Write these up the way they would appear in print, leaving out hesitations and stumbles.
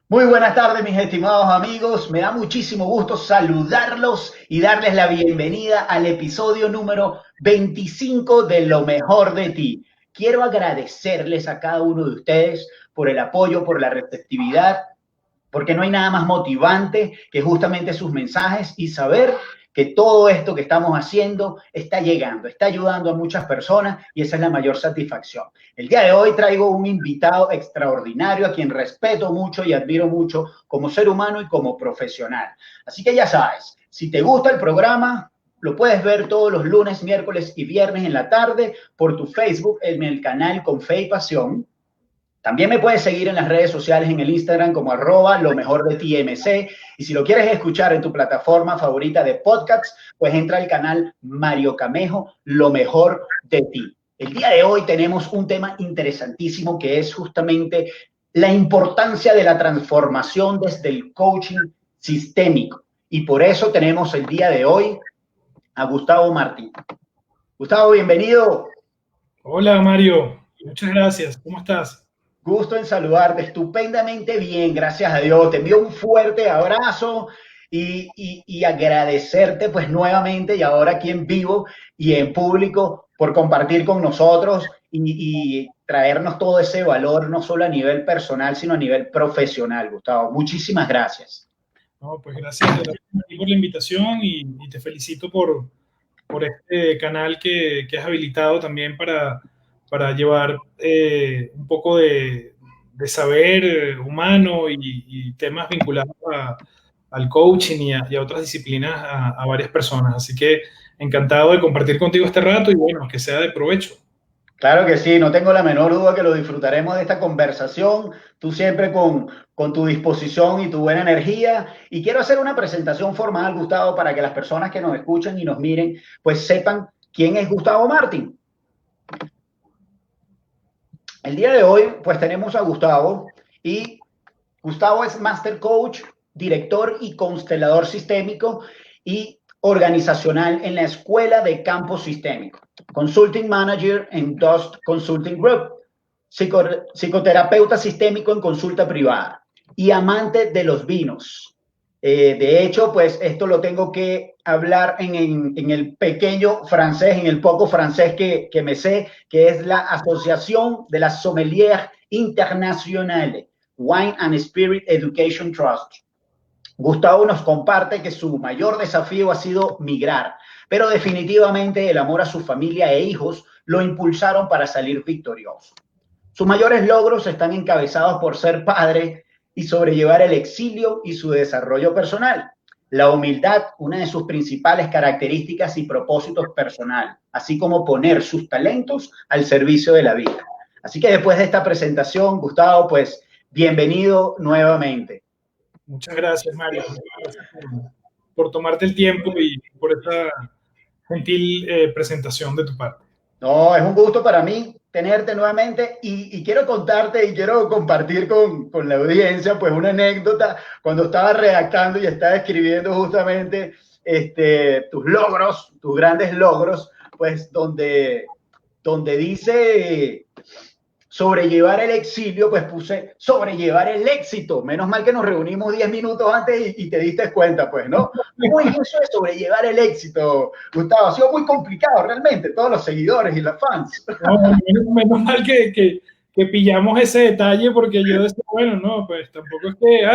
Muy buenas tardes, mis estimados amigos. Me da muchísimo gusto saludarlos y darles la bienvenida al episodio número 25 de Lo Mejor de Ti. Quiero agradecerles a cada uno de ustedes por el apoyo, por la receptividad, porque no hay nada más motivante que justamente sus mensajes y saber que todo esto que estamos haciendo está llegando, está ayudando a muchas personas y esa es la mayor satisfacción. El día de hoy traigo un invitado extraordinario a quien respeto mucho y admiro mucho como ser humano y como profesional. Así que ya sabes, si te gusta el programa, lo puedes ver todos los lunes, miércoles y viernes en la tarde por tu Facebook en el canal Con Fe y Pasión. También me puedes seguir en las redes sociales, en el Instagram como @lomejordetIMC. Y si lo quieres escuchar en tu plataforma favorita de podcasts, pues entra al canal Mario Camejo, Lo Mejor de Ti. El día de hoy tenemos un tema interesantísimo que es justamente la importancia de la transformación desde el coaching sistémico. Y por eso tenemos el día de hoy a Gustavo Martín. Gustavo, bienvenido. Hola Mario, muchas gracias. ¿Cómo estás? Gusto en saludarte, estupendamente bien, gracias a Dios. Te envío un fuerte abrazo y agradecerte pues nuevamente y ahora aquí en vivo y en público por compartir con nosotros y traernos todo ese valor, no solo a nivel personal, sino a nivel profesional, Gustavo. Muchísimas gracias. No, pues gracias a ti por la invitación y te felicito por este canal que has habilitado también para llevar un poco de saber humano y temas vinculados al coaching y a otras disciplinas a varias personas. Así que encantado de compartir contigo este rato y bueno, que sea de provecho. Claro que sí, no tengo la menor duda que lo disfrutaremos de esta conversación, tú siempre con tu disposición y tu buena energía. Y quiero hacer una presentación formal, Gustavo, para que las personas que nos escuchan y nos miren, pues sepan quién es Gustavo Martín. El día de hoy, pues tenemos a Gustavo y Gustavo es Master Coach, director y constelador sistémico y organizacional en la Escuela de Campo Sistémico, Consulting Manager en Dust Consulting Group, psicoterapeuta sistémico en consulta privada y amante de los vinos. De hecho, pues esto lo tengo que hablar en el pequeño francés, en el poco francés que me sé, que es la Asociación de las Sommeliers Internationales, Wine and Spirit Education Trust. Gustavo nos comparte que su mayor desafío ha sido migrar, pero definitivamente el amor a su familia e hijos lo impulsaron para salir victorioso. Sus mayores logros están encabezados por ser padre y sobrellevar el exilio y su desarrollo personal. La humildad, una de sus principales características y propósitos personales, así como poner sus talentos al servicio de la vida. Así que después de esta presentación, Gustavo, pues bienvenido nuevamente. Muchas gracias, Mario. Muchas gracias por tomarte el tiempo y por esta gentil presentación de tu parte. No, es un gusto para mí tenerte nuevamente y quiero contarte y quiero compartir con la audiencia pues una anécdota cuando estaba redactando y estaba escribiendo justamente tus logros, tus grandes logros, pues donde dice sobrellevar el exilio, pues puse sobrellevar el éxito. Menos mal que nos reunimos 10 minutos antes y te diste cuenta, pues, ¿no? ¿Cómo es eso de sobrellevar el éxito, Gustavo? Ha sido muy complicado realmente, todos los seguidores y las fans. No, menos mal que pillamos ese detalle porque yo decía, bueno, no, pues tampoco es que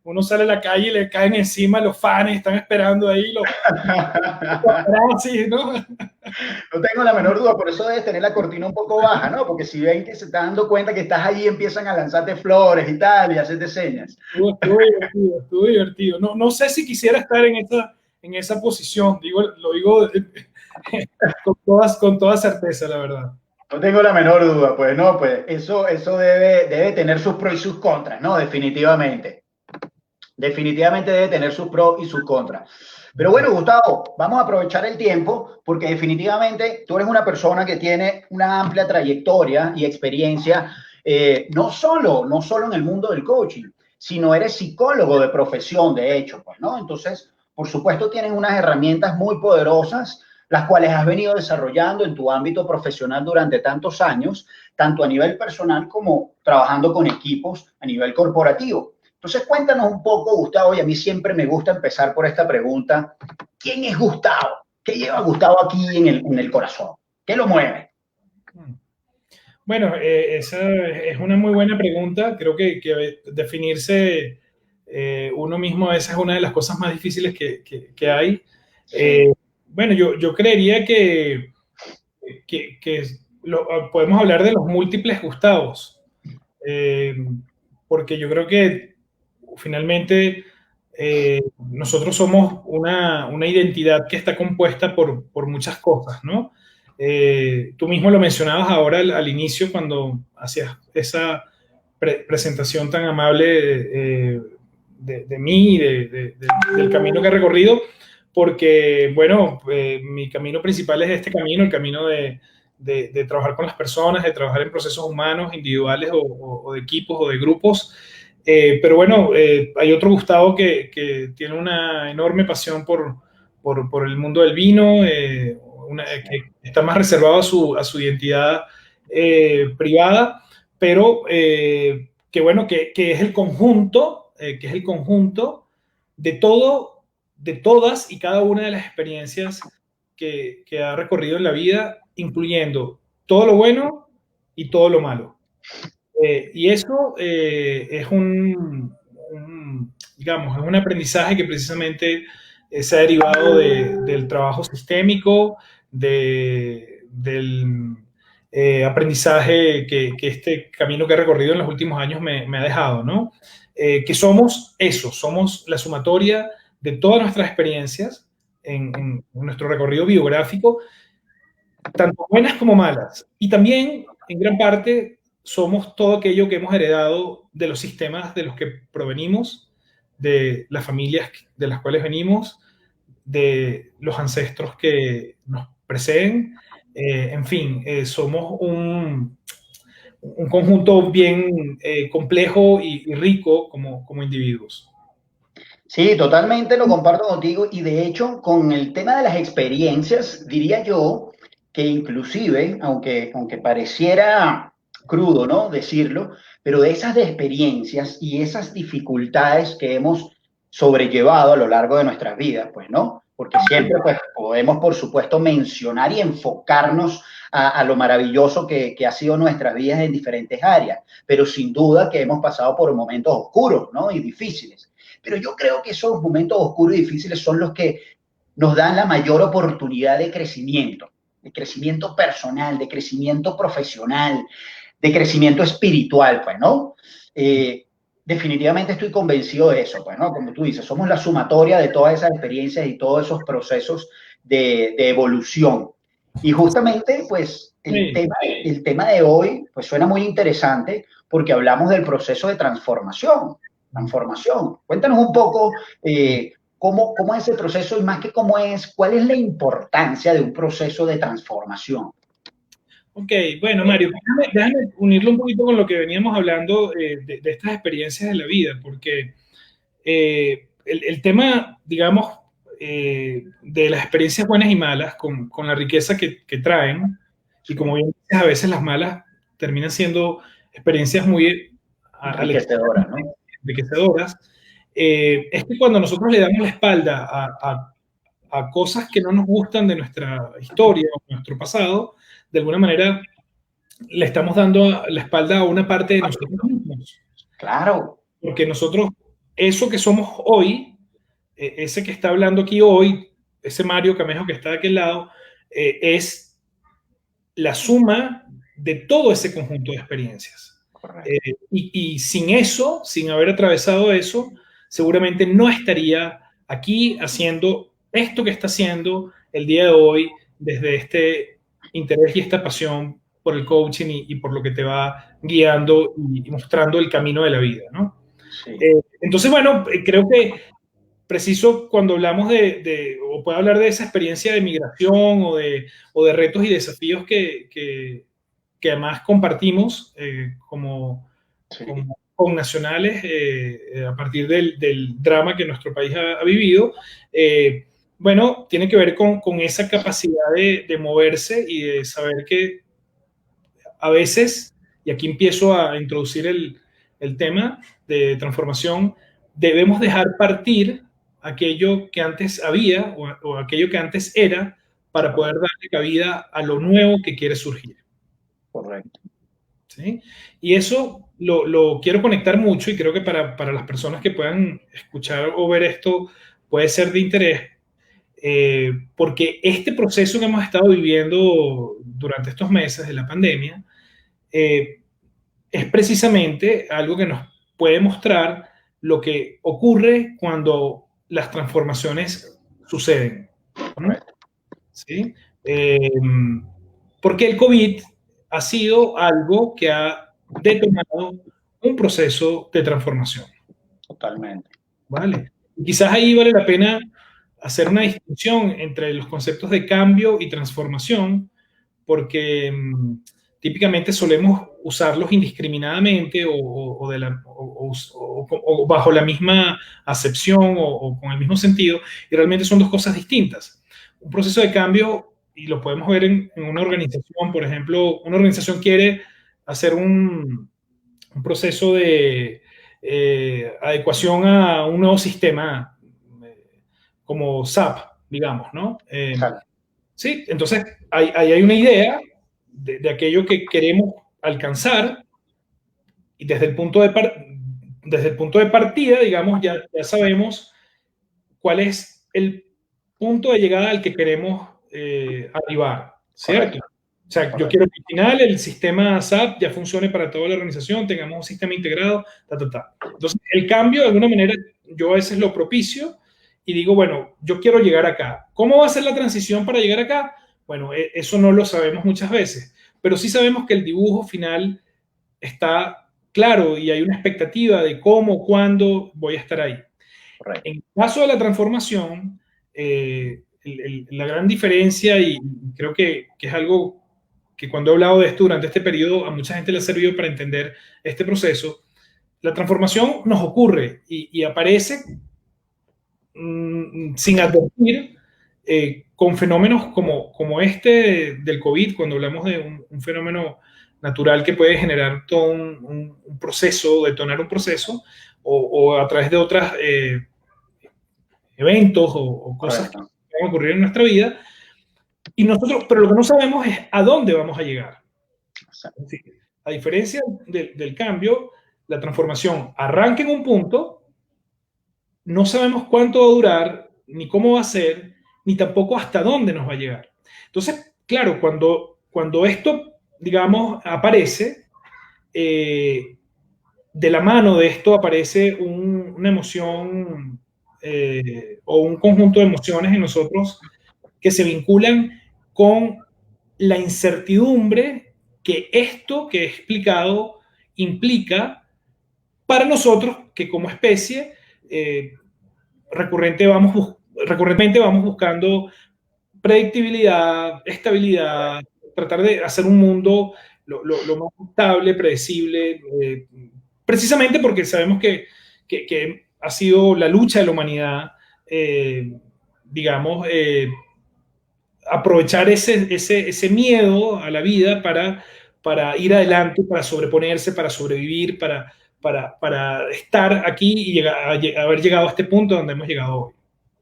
uno sale a la calle y le caen encima los fans, están esperando ahí los paparazzi, ¿no? No tengo la menor duda, por eso debes tener la cortina un poco baja, ¿no? Porque si ven que se están dando cuenta que estás allí, empiezan a lanzarte flores y tal, y hacerte señas. Estuvo divertido, estuvo divertido. No, no sé si quisiera estar en esa posición, lo digo con toda certeza, la verdad. No tengo la menor duda, pues no, pues eso debe tener sus pros y sus contras, ¿no? Definitivamente. Definitivamente debe tener sus pros y sus contras. Pero bueno, Gustavo, vamos a aprovechar el tiempo porque definitivamente tú eres una persona que tiene una amplia trayectoria y experiencia, no solo en el mundo del coaching, sino eres psicólogo de profesión, de hecho, pues, ¿no? Entonces, por supuesto, tienes unas herramientas muy poderosas las cuales has venido desarrollando en tu ámbito profesional durante tantos años, tanto a nivel personal como trabajando con equipos a nivel corporativo. Entonces, cuéntanos un poco, Gustavo, y a mí siempre me gusta empezar por esta pregunta. ¿Quién es Gustavo? ¿Qué lleva Gustavo aquí en el corazón? ¿Qué lo mueve? Bueno, esa es una muy buena pregunta. Creo que definirse uno mismo, esa es una de las cosas más difíciles que hay. Sí. Bueno, yo creería podemos hablar de los múltiples Gustavos, eh, porque yo creo que finalmente nosotros somos una identidad que está compuesta por muchas cosas, ¿no? Tú mismo lo mencionabas ahora al inicio cuando hacías esa presentación tan amable de mí, del camino que he recorrido, porque, bueno, mi camino principal es este camino, el camino de trabajar con las personas, de trabajar en procesos humanos, individuales o de equipos o de grupos. Pero bueno, hay otro Gustavo que tiene una enorme pasión por el mundo del vino, que está más reservado a su identidad privada, pero que bueno, que es el conjunto, que es el conjunto de todo, de todas y cada una de las experiencias que ha recorrido en la vida, incluyendo todo lo bueno y todo lo malo. Y eso digamos, es un aprendizaje que precisamente se ha derivado del trabajo sistémico, del aprendizaje que este camino que he recorrido en los últimos años me ha dejado, ¿no? Que somos eso, somos la sumatoria de todas nuestras experiencias en nuestro recorrido biográfico, tanto buenas como malas. Y también, en gran parte, somos todo aquello que hemos heredado de los sistemas de los que provenimos, de las familias de las cuales venimos, de los ancestros que nos preceden. En fin, somos un conjunto bien complejo y rico como individuos. Sí, totalmente lo comparto contigo y de hecho con el tema de las experiencias diría yo que inclusive, aunque pareciera crudo, ¿no? Decirlo, pero de esas de experiencias y esas dificultades que hemos sobrellevado a lo largo de nuestras vidas, pues, ¿no? Porque siempre, pues, podemos, por supuesto, mencionar y enfocarnos a lo maravilloso que ha sido nuestras vidas en diferentes áreas, pero sin duda que hemos pasado por momentos oscuros, ¿no? Y difíciles. Pero yo creo que esos momentos oscuros y difíciles son los que nos dan la mayor oportunidad de crecimiento personal, de crecimiento profesional, de crecimiento espiritual, pues, ¿no? Definitivamente estoy convencido de eso, pues, ¿no? Como tú dices, somos la sumatoria de todas esas experiencias y todos esos procesos de evolución. Y justamente, pues, Sí. el tema de hoy, pues, suena muy interesante porque hablamos del proceso de transformación. Transformación. Cuéntanos un poco cómo es el proceso y más que cómo es, cuál es la importancia de un proceso de transformación. Ok, bueno, Mario, déjame unirlo un poquito con lo que veníamos hablando de estas experiencias de la vida, porque el tema, digamos, de las experiencias buenas y malas, con la riqueza que traen, y como bien dices, a veces las malas terminan siendo experiencias muy Enriquecedora, ¿no? enriquecedoras, es que cuando nosotros le damos la espalda a cosas que no nos gustan de nuestra historia o nuestro pasado, de alguna manera le estamos dando la espalda a una parte de nosotros mismos. Claro. Porque nosotros, eso que somos hoy, ese que está hablando aquí hoy, ese Mario Camejo que está de aquel lado, es la suma de todo ese conjunto de experiencias. Y sin eso, sin haber atravesado eso, seguramente no estaría aquí haciendo esto que está haciendo el día de hoy desde este interés y esta pasión por el coaching y por lo que te va guiando y mostrando el camino de la vida, ¿no? Sí. Entonces, bueno, creo que preciso cuando hablamos o puedo hablar de esa experiencia de migración o de retos y desafíos que además compartimos Sí. como connacionales a partir del drama que nuestro país ha vivido. Bueno, tiene que ver con esa capacidad de moverse y de saber que a veces, y aquí empiezo a introducir el tema de transformación, debemos dejar partir aquello que antes había o aquello que antes era para poder darle cabida a lo nuevo que quiere surgir. Correcto. ¿Sí? Y eso lo quiero conectar mucho y creo que para las personas que puedan escuchar o ver esto puede ser de interés, porque este proceso que hemos estado viviendo durante estos meses de la pandemia es precisamente algo que nos puede mostrar lo que ocurre cuando las transformaciones suceden. ¿Sí? Porque el COVID ha sido algo que ha detonado un proceso de transformación. Totalmente. ¿Vale? Y quizás ahí vale la pena hacer una distinción entre los conceptos de cambio y transformación, porque típicamente solemos usarlos indiscriminadamente o bajo la misma acepción o con el mismo sentido, y realmente son dos cosas distintas. Un proceso de cambio, y lo podemos ver en una organización, por ejemplo, una organización quiere hacer un proceso de adecuación a un nuevo sistema como SAP, digamos, ¿no? Sí, entonces hay una idea de aquello que queremos alcanzar y desde el punto de partida, digamos, ya sabemos cuál es el punto de llegada al que queremos arribar, ¿cierto? Correcto. O sea, yo quiero que al final el sistema SAP ya funcione para toda la organización, tengamos un sistema integrado, Entonces, el cambio, de alguna manera, yo a veces lo propicio y digo, bueno, yo quiero llegar acá. ¿Cómo va a ser la transición para llegar acá? Bueno, eso no lo sabemos muchas veces, pero sí sabemos que el dibujo final está claro y hay una expectativa de cómo, cuándo voy a estar ahí. Correcto. En el caso de la transformación, la gran diferencia, y creo que es algo que cuando he hablado de esto durante este periodo, a mucha gente le ha servido para entender este proceso, la transformación nos ocurre y aparece sin advertir con fenómenos como este del COVID, cuando hablamos de un fenómeno natural que puede generar todo un proceso, detonar un proceso, o a través de otros eventos o cosas que van a ocurrir en nuestra vida. Y nosotros, pero lo que no sabemos es a dónde vamos a llegar. Sí. A diferencia del cambio, la transformación arranca en un punto, no sabemos cuánto va a durar, ni cómo va a ser, ni tampoco hasta dónde nos va a llegar. Entonces, claro, cuando esto, digamos, aparece, de la mano de esto aparece una emoción o un conjunto de emociones en nosotros que se vinculan con la incertidumbre que esto que he explicado implica para nosotros que como especie recurrentemente vamos buscando predictibilidad, estabilidad, tratar de hacer un mundo lo más estable, predecible, precisamente porque sabemos que ha sido la lucha de la humanidad, digamos, aprovechar ese miedo a la vida para ir adelante, para sobreponerse, para sobrevivir, para estar aquí y haber llegado a este punto donde hemos llegado hoy.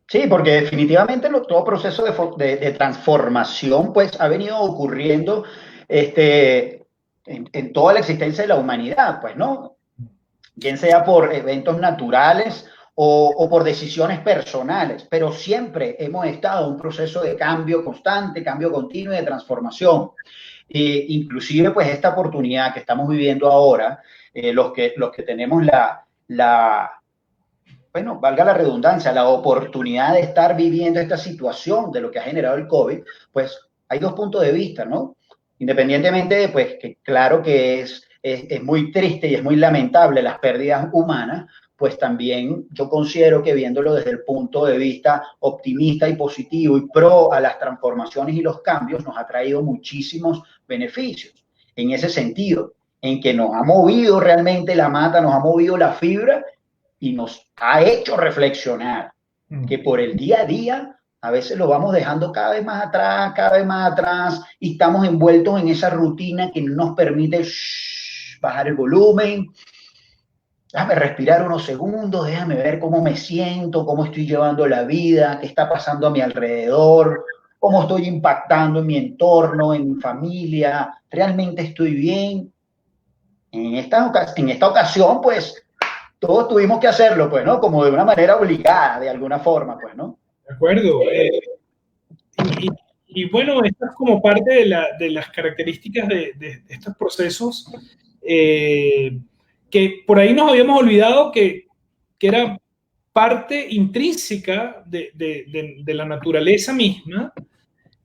Sí, porque definitivamente todo proceso de transformación pues ha venido ocurriendo en toda la existencia de la humanidad, pues, ¿no? Bien sea por eventos naturales o por decisiones personales, pero siempre hemos estado en un proceso de cambio constante, cambio continuo y de transformación. Inclusive, pues, esta oportunidad que estamos viviendo ahora, los que tenemos bueno, valga la redundancia, la oportunidad de estar viviendo esta situación de lo que ha generado el COVID, pues hay dos puntos de vista, ¿no? Independientemente de, pues, que claro que es muy triste y es muy lamentable las pérdidas humanas, pues también yo considero que viéndolo desde el punto de vista optimista y positivo y pro a las transformaciones y los cambios, nos ha traído muchísimos beneficios. En ese sentido, en que nos ha movido realmente la mata, nos ha movido la fibra y nos ha hecho reflexionar que por el día a día a veces lo vamos dejando cada vez más atrás, y estamos envueltos en esa rutina que no nos permite bajar el volumen. Déjame respirar unos segundos, déjame ver cómo me siento, cómo estoy llevando la vida, qué está pasando a mi alrededor, cómo estoy impactando en mi entorno, en mi familia, realmente estoy bien. En esta ocasión, pues, todos tuvimos que hacerlo, pues, ¿no? Como de una manera obligada, de alguna forma, pues, ¿no? De acuerdo. Y bueno, esto es como parte de las características de estos procesos, que por ahí nos habíamos olvidado que era parte intrínseca de la naturaleza misma,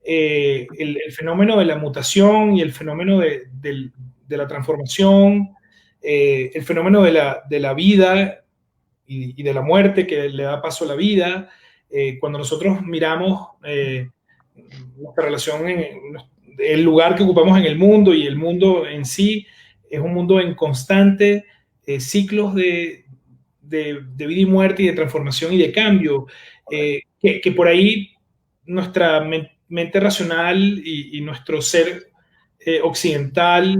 el fenómeno de la mutación y el fenómeno de la transformación, el fenómeno de la vida y de la muerte que le da paso a la vida. Cuando nosotros miramos nuestra relación el lugar que ocupamos en el mundo y el mundo en sí, es un mundo en constante ciclos de vida y muerte y de transformación y de cambio, que por ahí nuestra mente racional y nuestro ser occidental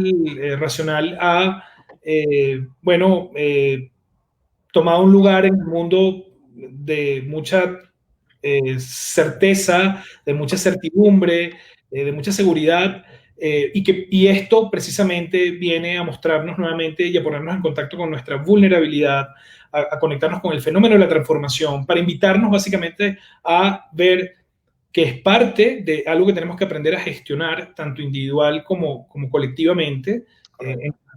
racional ha, bueno, tomado un lugar en el mundo de mucha certeza, de mucha certidumbre, de mucha seguridad, y esto precisamente viene a mostrarnos nuevamente y a ponernos en contacto con nuestra vulnerabilidad, a conectarnos con el fenómeno de la transformación, para invitarnos básicamente a ver que es parte de algo que tenemos que aprender a gestionar, tanto individual como colectivamente,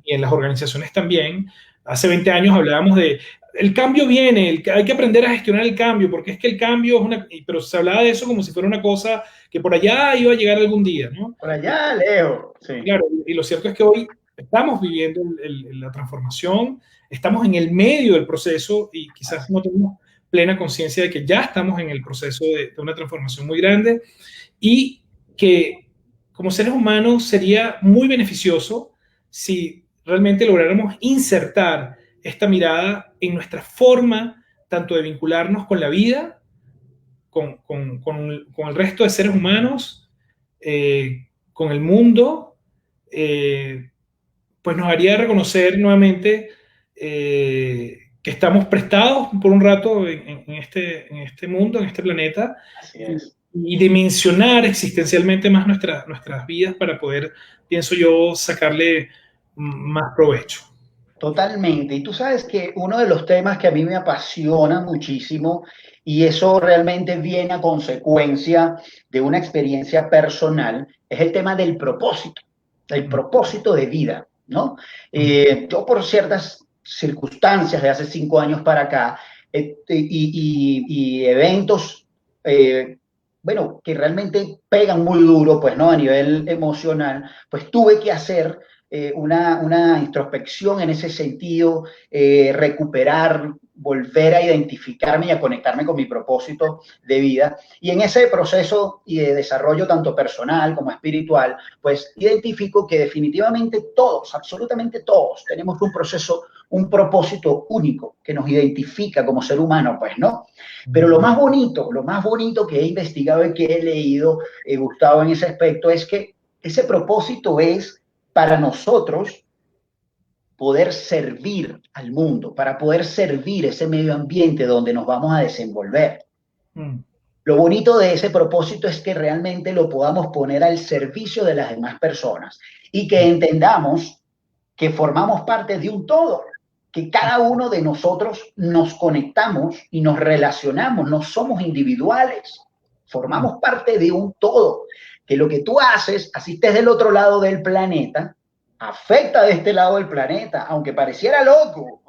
y en las organizaciones también. Hace 20 años hablábamos de el cambio viene, hay que aprender a gestionar el cambio, porque es que el cambio es una... Pero se hablaba de eso como si fuera una cosa que por allá iba a llegar algún día, ¿no? Por allá, Leo. Sí. Claro, y lo cierto es que hoy estamos viviendo la transformación, estamos en el medio del proceso y quizás no tenemos plena conciencia de que ya estamos en el proceso de una transformación muy grande, y que como seres humanos sería muy beneficioso si realmente lográramos insertar esta mirada en nuestra forma tanto de vincularnos con la vida, con el resto de seres humanos, con el mundo, pues nos haría reconocer nuevamente que estamos prestados por un rato en este mundo, en este planeta, Así es. y dimensionar existencialmente más nuestras vidas para poder, pienso yo, sacarle más provecho. Totalmente. Y tú sabes que uno de los temas que a mí me apasiona muchísimo, y eso realmente viene a consecuencia de una experiencia personal, es el tema del propósito de vida, ¿no? Yo por ciertas circunstancias de hace 5 años para acá, y eventos, bueno, que realmente pegan muy duro, pues, ¿no? A nivel emocional, pues tuve que hacer una introspección en ese sentido, recuperar, volver a identificarme y a conectarme con mi propósito de vida. Y en ese proceso y de desarrollo tanto personal como espiritual, pues identifico que definitivamente todos, absolutamente todos, tenemos un proceso, un propósito único que nos identifica como ser humano, pues, ¿no? Pero lo más bonito que he investigado y que he leído, Gustavo, en ese aspecto, es que ese propósito es para nosotros poder servir al mundo, para poder servir ese medio ambiente donde nos vamos a desenvolver. Lo bonito de ese propósito es que realmente lo podamos poner al servicio de las demás personas y que entendamos que formamos parte de un todo, que cada uno de nosotros nos conectamos y nos relacionamos, no somos individuales, formamos parte de un todo, que lo que tú haces, así estés del otro lado del planeta, afecta de este lado del planeta, aunque pareciera loco,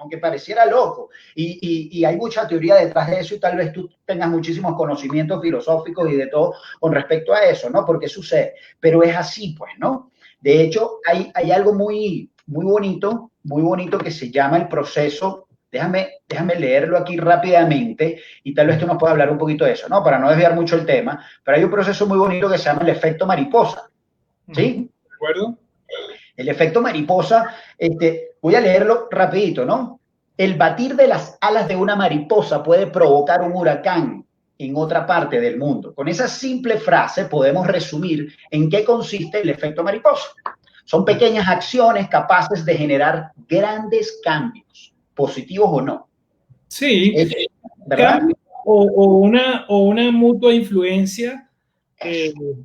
y hay mucha teoría detrás de eso, y tal vez tú tengas muchísimos conocimientos filosóficos y de todo con respecto a eso, ¿no? Porque sucede, pero es así, pues, ¿no? De hecho, hay algo muy bonito que se llama el proceso. Déjame leerlo aquí rápidamente y tal vez tú nos puedas hablar un poquito de eso, ¿no? Para no desviar mucho el tema, pero hay un proceso muy bonito que se llama el efecto mariposa, ¿sí? ¿De acuerdo? El efecto mariposa, voy a leerlo rapidito, ¿no? El batir de las alas de una mariposa puede provocar un huracán en otra parte del mundo. Con esa simple frase podemos resumir en qué consiste el efecto mariposa. Son pequeñas acciones capaces de generar grandes cambios, positivos o no. Sí, ¿verdad? O una mutua influencia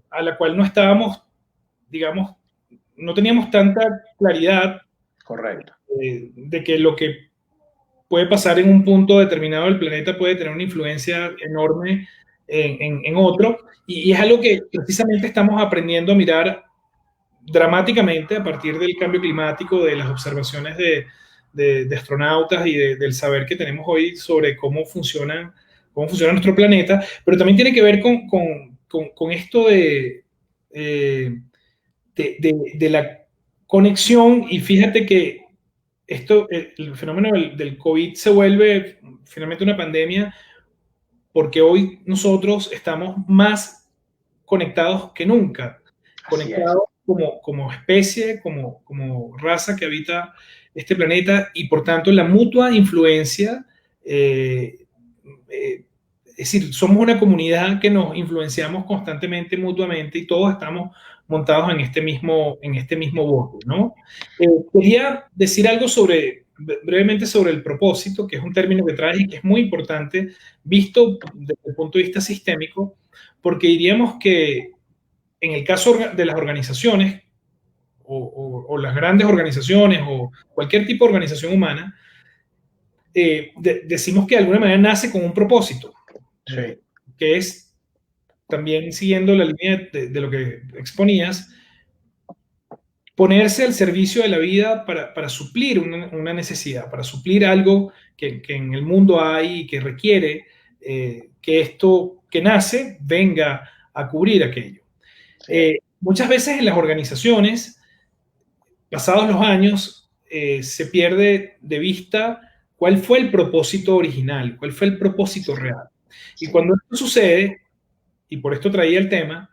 a la cual no estábamos, digamos, no teníamos tanta claridad. Correcto. De que lo que puede pasar en un punto determinado del planeta puede tener una influencia enorme en otro, y es algo que precisamente estamos aprendiendo a mirar dramáticamente a partir del cambio climático, de las observaciones de astronautas y del saber que tenemos hoy sobre cómo funciona nuestro planeta, pero también tiene que ver con esto de la conexión. Y fíjate que el fenómeno del COVID se vuelve finalmente una pandemia porque hoy nosotros estamos más conectados que nunca, conectados como especie, como raza que habita este planeta, y por tanto la mutua influencia, es decir, somos una comunidad que nos influenciamos constantemente mutuamente y todos estamos montados en este mismo bote, ¿no? Quería decir algo brevemente sobre el propósito, que es un término que traes y que es muy importante visto desde el punto de vista sistémico, porque diríamos que en el caso de las organizaciones o las grandes organizaciones o cualquier tipo de organización humana, decimos que de alguna manera nace con un propósito, sí, que es, también siguiendo la línea de lo que exponías, ponerse al servicio de la vida para suplir una necesidad, para suplir algo que en el mundo hay y que requiere que esto que nace venga a cubrir aquello. Muchas veces en las organizaciones, pasados los años, se pierde de vista cuál fue el propósito original, cuál fue el propósito real. Y cuando esto sucede, y por esto traía el tema,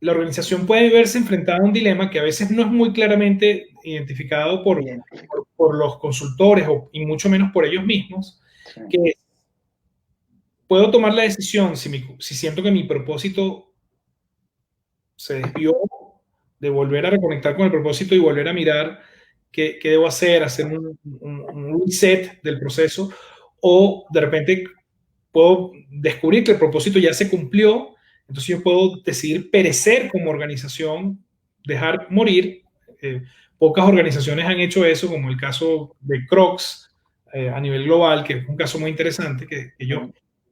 la organización puede verse enfrentada a un dilema que a veces no es muy claramente identificado por los consultores y mucho menos por ellos mismos, que puedo tomar la decisión si siento que mi propósito se desvió, de volver a reconectar con el propósito y volver a mirar qué debo hacer un reset del proceso, o de repente puedo descubrir que el propósito ya se cumplió. Entonces yo puedo decidir perecer como organización, dejar morir. Pocas organizaciones han hecho eso, como el caso de Crocs a nivel global, que es un caso muy interesante, que ellos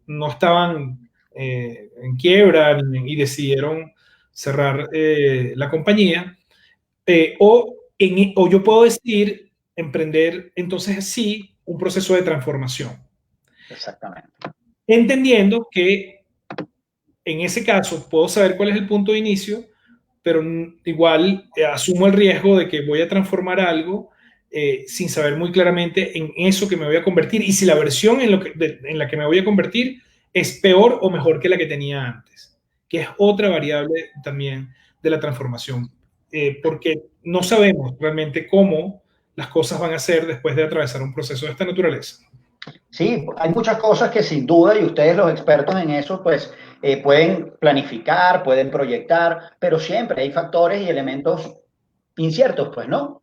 no estaban en quiebra y decidieron cerrar la compañía. O yo puedo decidir emprender entonces sí un proceso de transformación. Exactamente. Entendiendo que en ese caso puedo saber cuál es el punto de inicio, pero igual asumo el riesgo de que voy a transformar algo sin saber muy claramente en eso que me voy a convertir, y si la versión en la que me voy a convertir es peor o mejor que la que tenía antes, que es otra variable también de la transformación, porque no sabemos realmente cómo las cosas van a ser después de atravesar un proceso de esta naturaleza. Sí, hay muchas cosas que sin duda, y ustedes los expertos en eso, pues pueden planificar, pueden proyectar, pero siempre hay factores y elementos inciertos, pues, ¿no?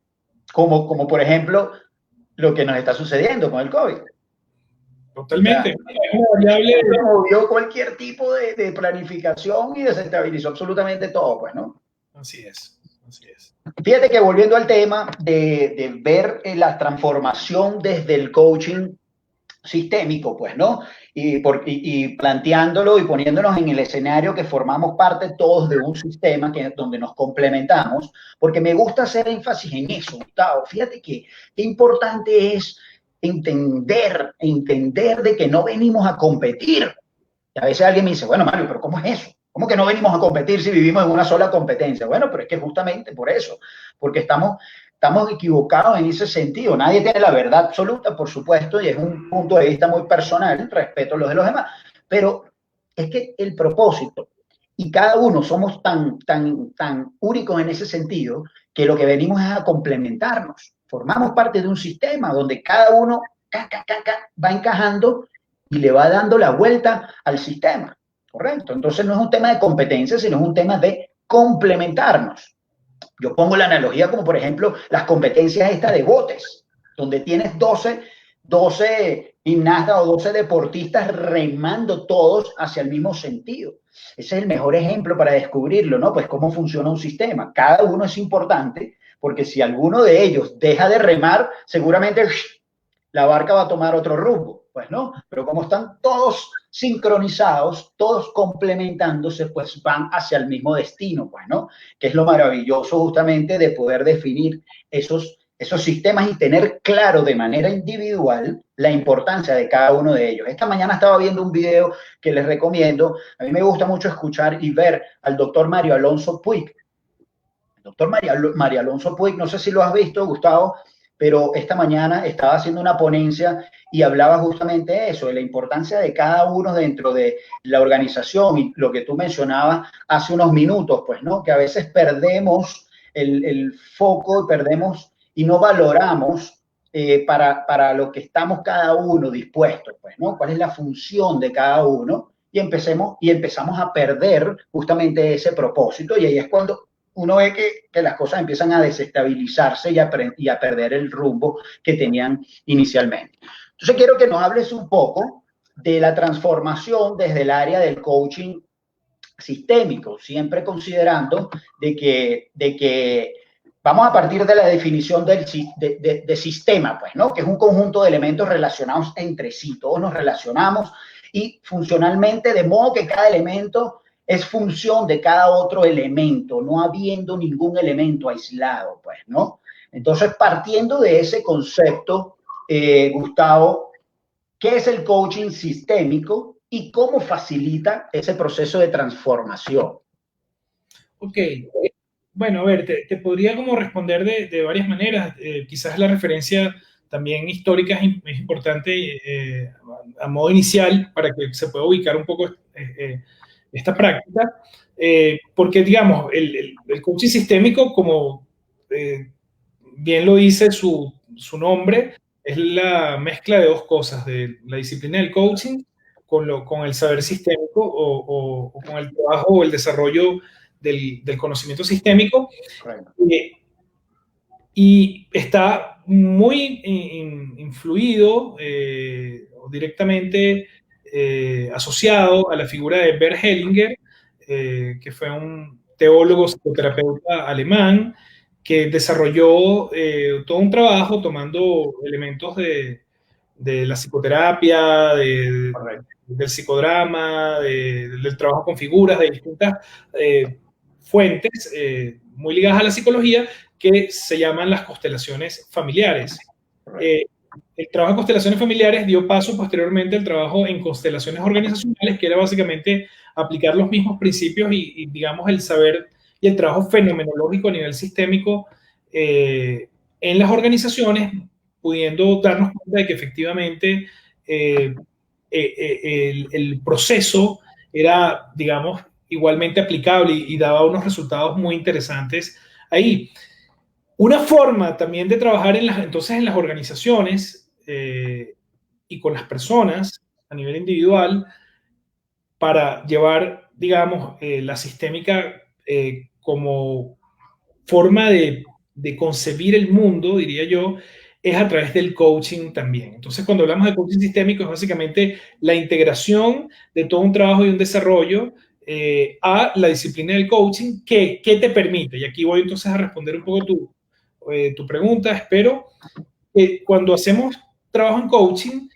Como por ejemplo lo que nos está sucediendo con el COVID. Totalmente. O sea, movió cualquier tipo de planificación y desestabilizó absolutamente todo, pues, ¿no? Así es, así es. Fíjate que volviendo al tema de ver la transformación desde el coaching sistémico, pues, ¿no? Y planteándolo y poniéndonos en el escenario que formamos parte todos de un sistema donde nos complementamos, porque me gusta hacer énfasis en eso, Gustavo. Fíjate que qué importante es entender de que no venimos a competir. Y a veces alguien me dice, bueno, Mario, pero ¿cómo es eso? ¿Cómo que no venimos a competir si vivimos en una sola competencia? Bueno, pero es que justamente por eso, porque estamos equivocados en ese sentido. Nadie tiene la verdad absoluta, por supuesto, y es un punto de vista muy personal, respeto a los de los demás, pero es que el propósito, y cada uno somos tan únicos en ese sentido, que lo que venimos es a complementarnos. Formamos parte de un sistema donde cada uno va encajando y le va dando la vuelta al sistema. Correcto. Entonces no es un tema de competencia, sino es un tema de complementarnos. Yo pongo la analogía como, por ejemplo, las competencias estas de botes, donde tienes 12 gimnastas o 12 deportistas remando todos hacia el mismo sentido. Ese es el mejor ejemplo para descubrirlo, ¿no? Pues cómo funciona un sistema. Cada uno es importante, porque si alguno de ellos deja de remar, seguramente la barca va a tomar otro rumbo, pues no, pero como están todos sincronizados, todos complementándose, pues van hacia el mismo destino, pues no, que es lo maravilloso justamente de poder definir esos sistemas y tener claro de manera individual la importancia de cada uno de ellos. Esta mañana estaba viendo un video que les recomiendo. A mí me gusta mucho escuchar y ver al doctor Mario Alonso Puig. El doctor Mario Alonso Puig, no sé si lo has visto, Gustavo, pero esta mañana estaba haciendo una ponencia y hablaba justamente de eso, de la importancia de cada uno dentro de la organización y lo que tú mencionabas hace unos minutos, pues, ¿no? Que a veces perdemos el foco, perdemos y no valoramos para lo que estamos cada uno dispuestos, pues, ¿no? ¿Cuál es la función de cada uno? Y empezamos a perder justamente ese propósito y ahí es cuando uno ve que las cosas empiezan a desestabilizarse y a perder el rumbo que tenían inicialmente. Entonces quiero que nos hables un poco de la transformación desde el área del coaching sistémico, siempre considerando de que vamos a partir de la definición de sistema, pues, ¿no? Que es un conjunto de elementos relacionados entre sí. Todos nos relacionamos y funcionalmente, de modo que cada elemento es función de cada otro elemento, no habiendo ningún elemento aislado, pues, ¿no? Entonces, partiendo de ese concepto, Gustavo, ¿qué es el coaching sistémico y cómo facilita ese proceso de transformación? Ok, bueno, a ver, te podría como responder de varias maneras. Quizás la referencia también histórica es importante a modo inicial para que se pueda ubicar un poco esta práctica, porque digamos, el coaching sistémico, como bien lo dice su nombre, es la mezcla de dos cosas, de la disciplina del coaching con el saber sistémico o con el trabajo o el desarrollo del conocimiento sistémico. Y está muy influido o directamente asociado a la figura de Bert Hellinger, que fue un teólogo psicoterapeuta alemán que desarrolló todo un trabajo tomando elementos de la psicoterapia, del psicodrama, del trabajo con figuras, de distintas fuentes muy ligadas a la psicología, que se llaman las constelaciones familiares. El trabajo en constelaciones familiares dio paso posteriormente al trabajo en constelaciones organizacionales, que era básicamente aplicar los mismos principios y digamos, el saber y el trabajo fenomenológico a nivel sistémico en las organizaciones, pudiendo darnos cuenta de que efectivamente el proceso era, digamos, igualmente aplicable y daba unos resultados muy interesantes ahí. Una forma también de trabajar entonces en las organizaciones y con las personas a nivel individual para llevar, digamos, la sistémica como forma de concebir el mundo, diría yo, es a través del coaching también. Entonces, cuando hablamos de coaching sistémico, es básicamente la integración de todo un trabajo y un desarrollo a la disciplina del coaching que te permite, y aquí voy entonces a responder un poco tu pregunta, espero, cuando hacemos trabajo en coaching,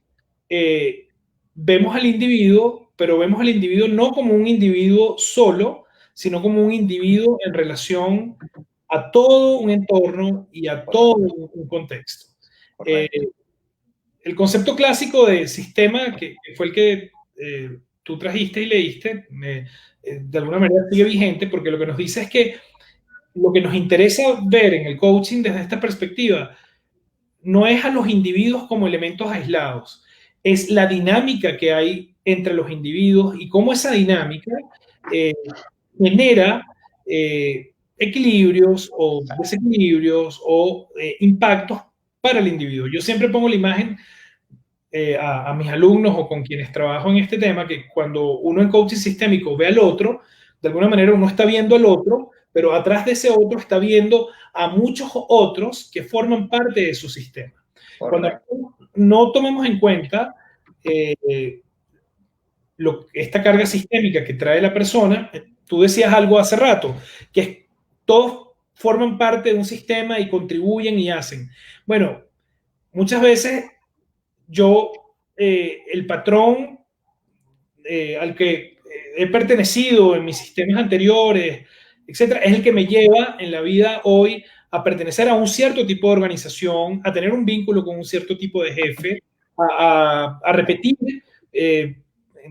vemos al individuo, pero vemos al individuo no como un individuo solo, sino como un individuo en relación a todo un entorno y a todo un contexto. El concepto clásico de sistema, que fue el que tú trajiste y leíste, de alguna manera sigue vigente, porque lo que nos dice es que lo que nos interesa ver en el coaching desde esta perspectiva no es a los individuos como elementos aislados, es la dinámica que hay entre los individuos y cómo esa dinámica genera equilibrios o desequilibrios o impactos para el individuo. Yo siempre pongo la imagen a mis alumnos o con quienes trabajo en este tema, que cuando uno en coaching sistémico ve al otro, de alguna manera uno está viendo al otro, pero atrás de ese otro está viendo a muchos otros que forman parte de su sistema. Correcto. Cuando no tomemos en cuenta eh, esta carga sistémica que trae la persona, tú decías algo hace rato, que todos forman parte de un sistema y contribuyen y hacen. Bueno, muchas veces el patrón al que he pertenecido en mis sistemas anteriores, etcétera, es el que me lleva en la vida hoy a pertenecer a un cierto tipo de organización, a tener un vínculo con un cierto tipo de jefe, a repetir de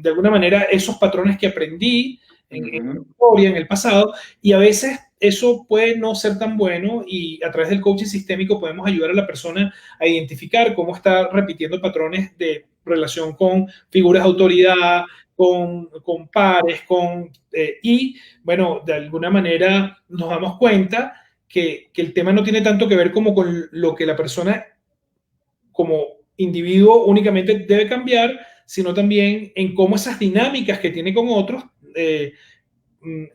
alguna manera esos patrones que aprendí en la historia, en el pasado, y a veces eso puede no ser tan bueno y a través del coaching sistémico podemos ayudar a la persona a identificar cómo está repitiendo patrones de relación con figuras de autoridad, con pares, y bueno, de alguna manera nos damos cuenta que el tema no tiene tanto que ver como con lo que la persona como individuo únicamente debe cambiar, sino también en cómo esas dinámicas que tiene con otros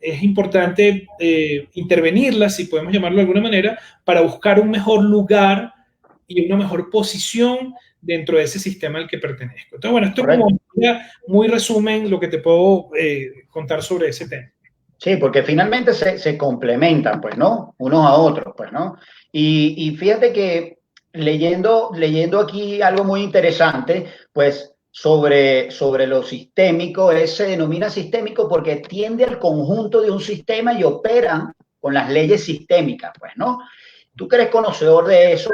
es importante intervenirlas, si podemos llamarlo de alguna manera, para buscar un mejor lugar y una mejor posición dentro de ese sistema al que pertenezco. Entonces, bueno, esto es como muy resumen lo que te puedo contar sobre ese tema. Sí, porque finalmente se complementan, pues, ¿no? Unos a otros, pues, ¿no? Y fíjate que leyendo aquí algo muy interesante, pues, sobre lo sistémico, se denomina sistémico porque tiende al conjunto de un sistema y operan con las leyes sistémicas, pues, ¿no? Tú que eres conocedor de eso,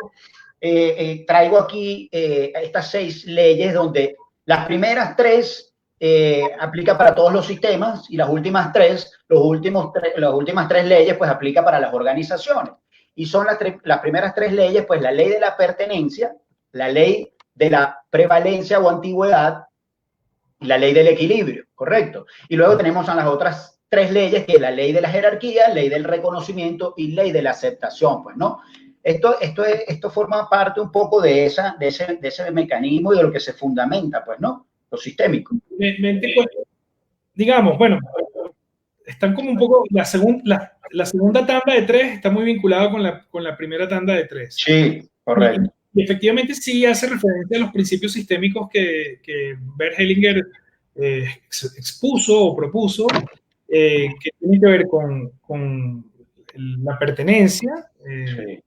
traigo aquí estas 6 leyes donde las primeras 3 aplica para todos los sistemas y las últimas 3, las últimas 3 leyes pues aplica para las organizaciones. Y son las primeras 3 leyes, pues la ley de la pertenencia, la ley de la prevalencia o antigüedad y la ley del equilibrio, ¿correcto? Y luego tenemos a las otras 3 leyes, que es la ley de la jerarquía, ley del reconocimiento y ley de la aceptación, pues, ¿no? Esto forma parte un poco de ese mecanismo y de lo que se fundamenta, pues, ¿no? Lo sistémico. Pues, digamos, bueno, están como un poco, la segunda tanda de 3 está muy vinculada con la primera tanda de 3. Sí, correcto. Y efectivamente sí hace referencia a los principios sistémicos que Bert Hellinger expuso o propuso, que tienen que ver con la pertenencia. Sí.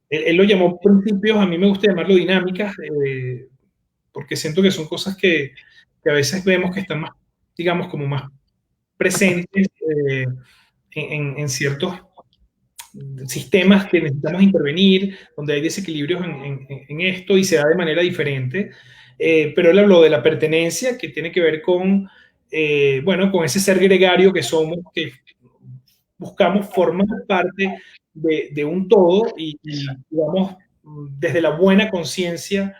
Él lo llamó principios, a mí me gusta llamarlo dinámicas, porque siento que son cosas que a veces vemos que están más, digamos, como más presentes en ciertos sistemas que necesitamos intervenir, donde hay desequilibrios en esto y se da de manera diferente. Pero él habló de la pertenencia, que tiene que ver con, bueno, con ese ser gregario que somos, que buscamos formar parte de un todo y, digamos, desde la buena conciencia,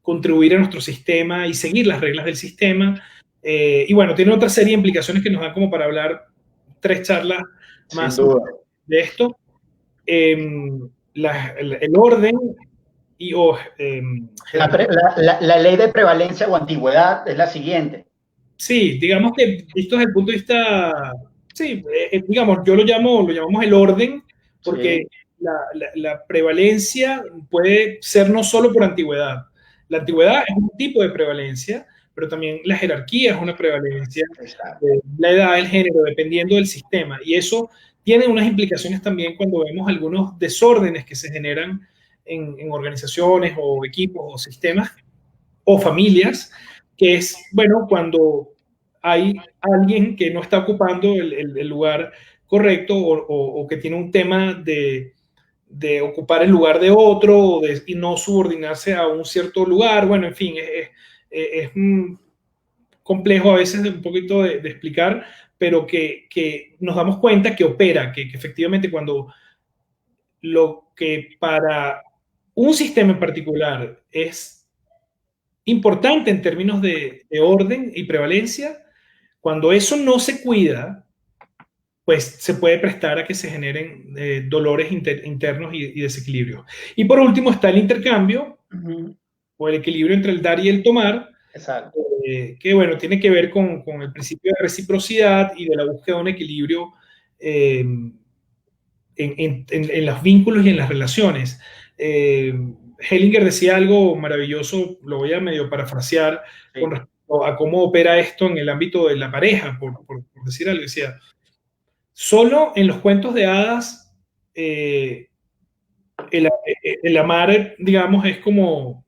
contribuir a nuestro sistema y seguir las reglas del sistema. Y bueno, tiene otra serie de implicaciones que nos dan como para hablar 3 charlas más. Sin duda. De esto. El orden y la ley de prevalencia o antigüedad es la siguiente. Sí, digamos que visto desde el punto de vista, sí, digamos, yo lo llamamos el orden, porque sí, la prevalencia puede ser no solo por antigüedad. La antigüedad es un tipo de prevalencia, pero también la jerarquía es una prevalencia, la edad, el género, dependiendo del sistema. Y eso tiene unas implicaciones también cuando vemos algunos desórdenes que se generan en organizaciones o equipos o sistemas o familias, que es, bueno, cuando hay alguien que no está ocupando el lugar correcto o que tiene un tema de ocupar el lugar de otro y no subordinarse a un cierto lugar. Bueno, en fin, es complejo a veces un poquito de explicar, pero que nos damos cuenta que opera, que efectivamente cuando lo que para un sistema en particular es importante en términos de orden y prevalencia, cuando eso no se cuida, pues se puede prestar a que se generen dolores internos y desequilibrios. Y por último está el intercambio, o el equilibrio entre el dar y el tomar, Exacto. que bueno, tiene que ver con el principio de reciprocidad y de la búsqueda de un equilibrio en los vínculos y en las relaciones. Hellinger decía algo maravilloso, lo voy a medio parafrasear, Sí. con respecto a cómo opera esto en el ámbito de la pareja, por decir algo. Decía, solo en los cuentos de hadas el amar, digamos, es como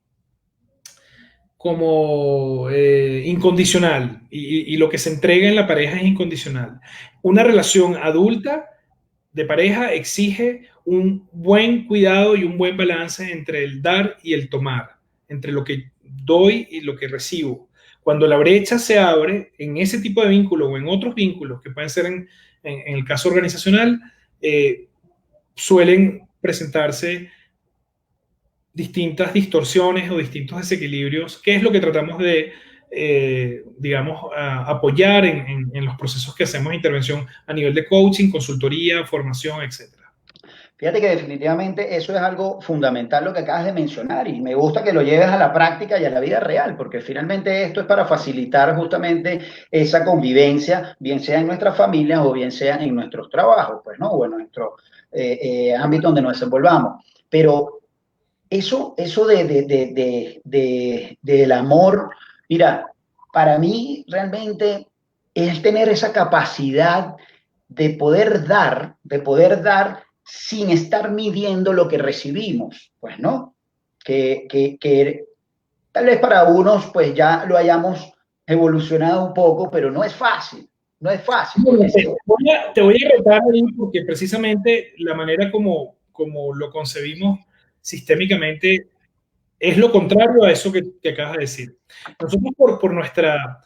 incondicional y lo que se entrega en la pareja es incondicional. Una relación adulta de pareja exige un buen cuidado y un buen balance entre el dar y el tomar, entre lo que doy y lo que recibo. Cuando la brecha se abre en ese tipo de vínculo o en otros vínculos que pueden ser en el caso organizacional, suelen presentarse distintas distorsiones o distintos desequilibrios, que es lo que tratamos de, digamos, apoyar en los procesos que hacemos de intervención a nivel de coaching, consultoría, formación, etc. Fíjate que definitivamente eso es algo fundamental lo que acabas de mencionar y me gusta que lo lleves a la práctica y a la vida real, porque finalmente esto es para facilitar justamente esa convivencia, bien sea en nuestras familias o bien sea en nuestros trabajos, pues, ¿no? O en nuestro ámbito donde nos desenvolvamos. Pero eso del amor, mira, para mí realmente es tener esa capacidad de poder dar sin estar midiendo lo que recibimos, pues, ¿no? Que tal vez para unos, pues ya lo hayamos evolucionado un poco, pero no es fácil, no es fácil, Bueno, porque si... te voy a retar ahí porque precisamente la manera como lo concebimos sistémicamente es lo contrario a eso que acabas de decir. Nosotros por nuestra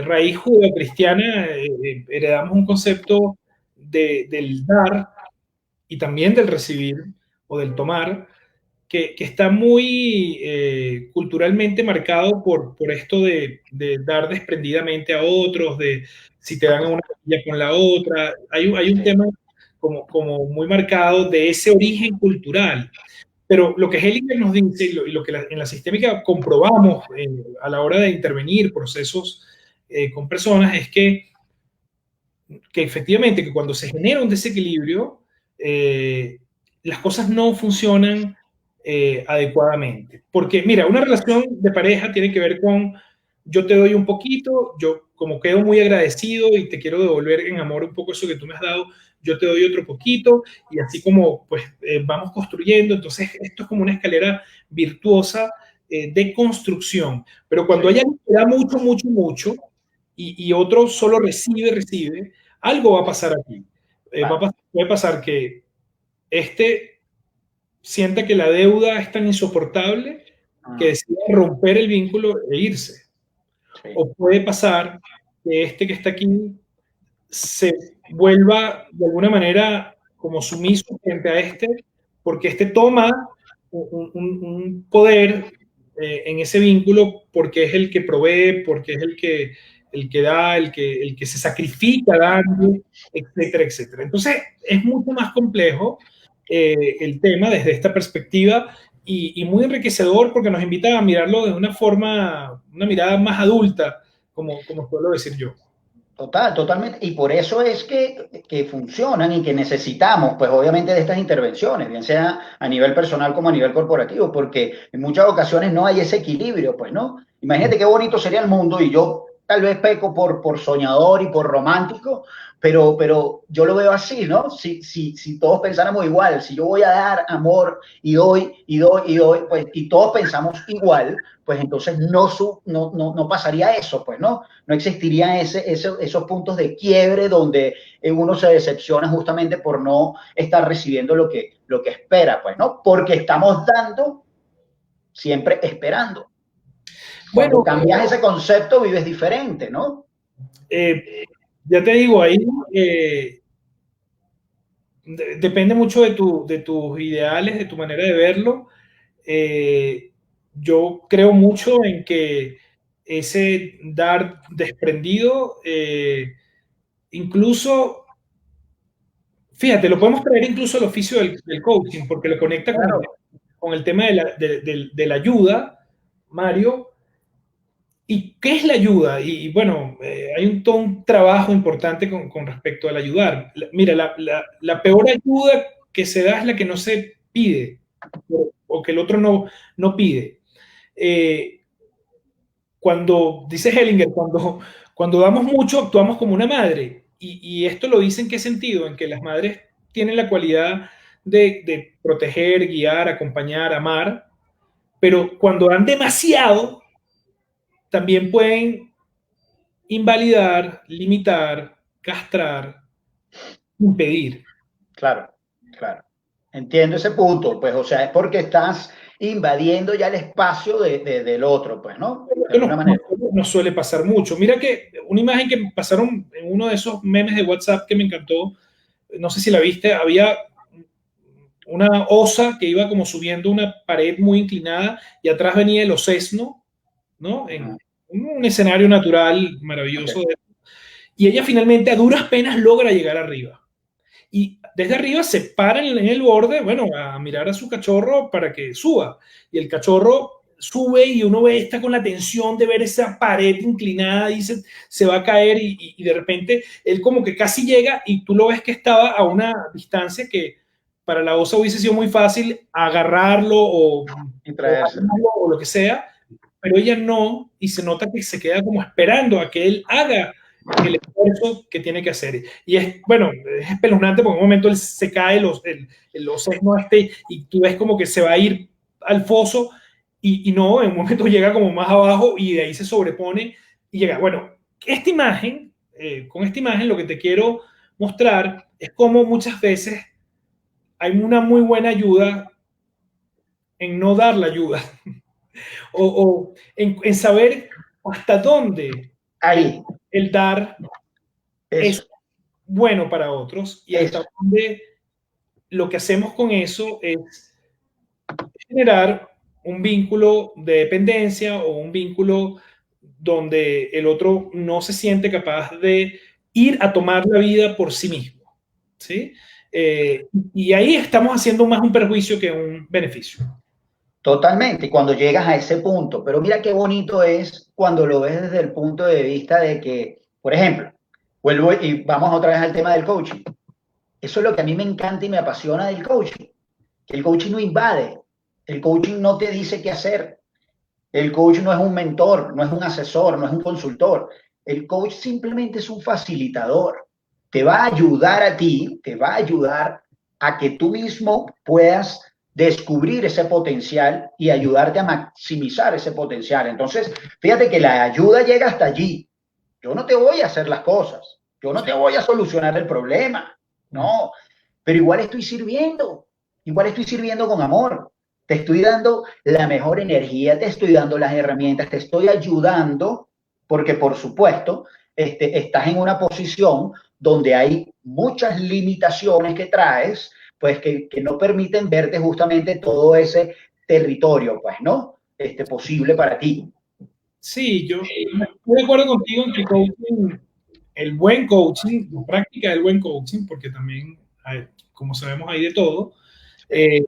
raíz judeocristiana heredamos un concepto del dar y también del recibir o del tomar, que está muy culturalmente marcado por esto de dar desprendidamente a otros, de si te dan una cosilla con la otra. Hay un tema como muy marcado de ese origen cultural. Pero lo que Hellinger nos dice y lo que en la sistémica comprobamos a la hora de intervenir procesos con personas es que efectivamente que cuando se genera un desequilibrio, las cosas no funcionan adecuadamente. Porque, mira, una relación de pareja tiene que ver con yo te doy un poquito, yo como quedo muy agradecido y te quiero devolver en amor un poco eso que tú me has dado, yo te doy otro poquito y así como pues vamos construyendo. Entonces, esto es como una escalera virtuosa de construcción. Pero cuando hay alguien que da mucho, mucho, mucho y otro solo recibe, algo va a pasar aquí. Puede pasar que este sienta que la deuda es tan insoportable que decide romper el vínculo e irse. Sí. O puede pasar que este que está aquí se vuelva de alguna manera como sumiso frente a este, porque este toma un poder en ese vínculo porque es el que provee, porque es el que da, el que se sacrifica dando, etcétera, etcétera. Entonces, es mucho más complejo el tema desde esta perspectiva y muy enriquecedor porque nos invita a mirarlo de una forma, una mirada más adulta, como suelo decir yo. Total, totalmente. Y por eso es que funcionan y que necesitamos, pues obviamente, de estas intervenciones, bien sea a nivel personal como a nivel corporativo, porque en muchas ocasiones no hay ese equilibrio, pues, ¿no? Imagínate qué bonito sería el mundo y yo tal vez peco por soñador y por romántico, pero yo lo veo así, ¿no? Si todos pensáramos igual, si yo voy a dar amor y doy, y doy, y doy, pues, y todos pensamos igual, pues entonces no pasaría eso, pues, ¿no? No existirían esos puntos de quiebre donde uno se decepciona justamente por no estar recibiendo lo que espera, pues, ¿no? Porque estamos dando siempre esperando. Cuando Bueno, cambias ese concepto, vives diferente, ¿no? ya te digo, ahí depende mucho de tus ideales, de tu manera de verlo. Yo creo mucho en que ese dar desprendido, incluso, fíjate, lo podemos traer incluso al oficio del coaching, porque lo conecta Claro. con el tema de la ayuda, Mario, ¿y qué es la ayuda? Y bueno, hay todo un trabajo importante con respecto al ayudar. Mira, la peor ayuda que se da es la que no se pide o que el otro no pide. Eh, Cuando, dice Hellinger, cuando damos mucho, actuamos como una madre. Y esto lo dice en qué sentido, en que las madres tienen la cualidad de proteger, guiar, acompañar, amar, pero cuando dan demasiado, también pueden invalidar, limitar, castrar, impedir. Claro, claro. Entiendo ese punto, pues, o sea, es porque estás invadiendo ya el espacio del otro, pues, ¿no? De Esto alguna manera. nos suele pasar mucho. Mira que una imagen que me pasaron en uno de esos memes de WhatsApp que me encantó, no sé si la viste, había una osa que iba como subiendo una pared muy inclinada y atrás venía el osesno, ¿no? En un escenario natural maravilloso. Okay. Y ella finalmente a duras penas logra llegar arriba. Y desde arriba se para en el borde, bueno, a mirar a su cachorro para que suba. Y el cachorro sube y uno ve, está con la tensión de ver esa pared inclinada, dice, se va a caer y de repente él como que casi llega y tú lo ves que estaba a una distancia que para la osa hubiese sido muy fácil agarrarlo o lo que sea, pero ella no, y se nota que se queda como esperando a que él haga el esfuerzo que tiene que hacer. Y es, bueno, es espeluznante porque en un momento él se cae, el osesno y tú ves como que se va a ir al foso y no, en un momento llega como más abajo y de ahí se sobrepone y llega. Bueno, esta imagen, con esta imagen lo que te quiero mostrar es cómo muchas veces hay una muy buena ayuda en no dar la ayuda o en saber hasta dónde Ahí, el dar eso, es bueno para otros y hasta eso. dónde lo que hacemos con eso es generar un vínculo de dependencia o un vínculo donde el otro no se siente capaz de ir a tomar la vida por sí mismo. ¿Sí? Y ahí estamos haciendo más un perjuicio que un beneficio. Totalmente, y cuando llegas a ese punto, pero mira qué bonito es cuando lo ves desde el punto de vista de que, por ejemplo, vuelvo y vamos otra vez al tema del coaching. Eso es lo que a mí me encanta y me apasiona del coaching, que el coaching no invade, el coaching no te dice qué hacer, el coach no es un mentor, no es un asesor, no es un consultor, el coach simplemente es un facilitador, te va a ayudar a ti, te va a ayudar a que tú mismo puedas descubrir ese potencial y ayudarte a maximizar ese potencial. Entonces, fíjate que la ayuda llega hasta allí. Yo no te voy a hacer las cosas, yo no te voy a solucionar el problema, no, pero igual estoy sirviendo con amor. Te estoy dando la mejor energía, te estoy dando las herramientas, te estoy ayudando, porque por supuesto, estás en una posición donde hay muchas limitaciones que traes, pues que no permiten verte justamente todo ese territorio, pues, ¿no? Posible para ti. Sí, yo estoy de acuerdo contigo en que el coaching, el buen coaching, la práctica del buen coaching, porque también, hay, como sabemos, hay de todo, eh,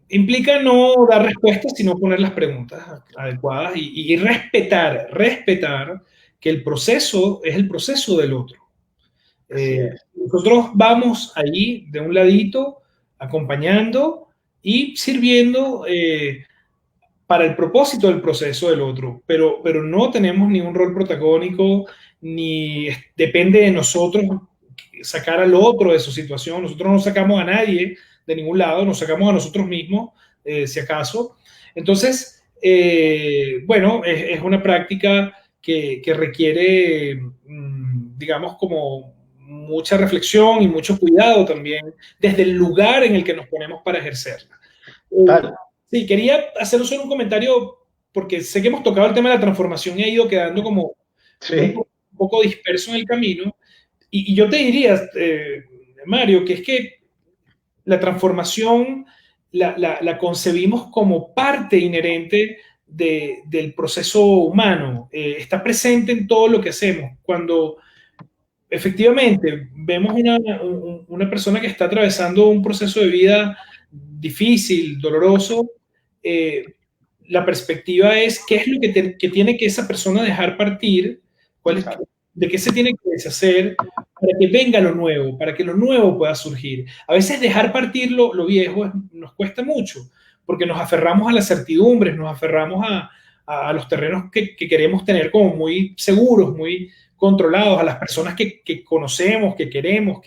implica no dar respuestas, sino poner las preguntas adecuadas y respetar que el proceso es el proceso del otro. Nosotros vamos allí de un ladito, acompañando y sirviendo para el propósito del proceso del otro, pero no tenemos ni un rol protagónico, ni depende de nosotros sacar al otro de su situación. Nosotros no sacamos a nadie de ningún lado, nos sacamos a nosotros mismos, si acaso. Entonces, bueno, es una práctica que requiere, digamos, como mucha reflexión y mucho cuidado también desde el lugar en el que nos ponemos para ejercerla. Vale. Sí, quería hacer solo un comentario porque sé que hemos tocado el tema de la transformación y ha ido quedando como Sí. un poco disperso en el camino. Y yo te diría, Mario, que es que la transformación la concebimos como parte inherente del proceso humano. Está presente en todo lo que hacemos. Cuando efectivamente vemos una persona que está atravesando un proceso de vida difícil, doloroso, eh, la perspectiva es qué es lo que tiene que esa persona dejar partir, de qué se tiene que deshacer para que venga lo nuevo, para que lo nuevo pueda surgir. A veces dejar partir lo viejo nos cuesta mucho, porque nos aferramos a las certidumbres, nos aferramos a los terrenos que queremos tener como muy seguros, muy controlados, a las personas que conocemos, que queremos,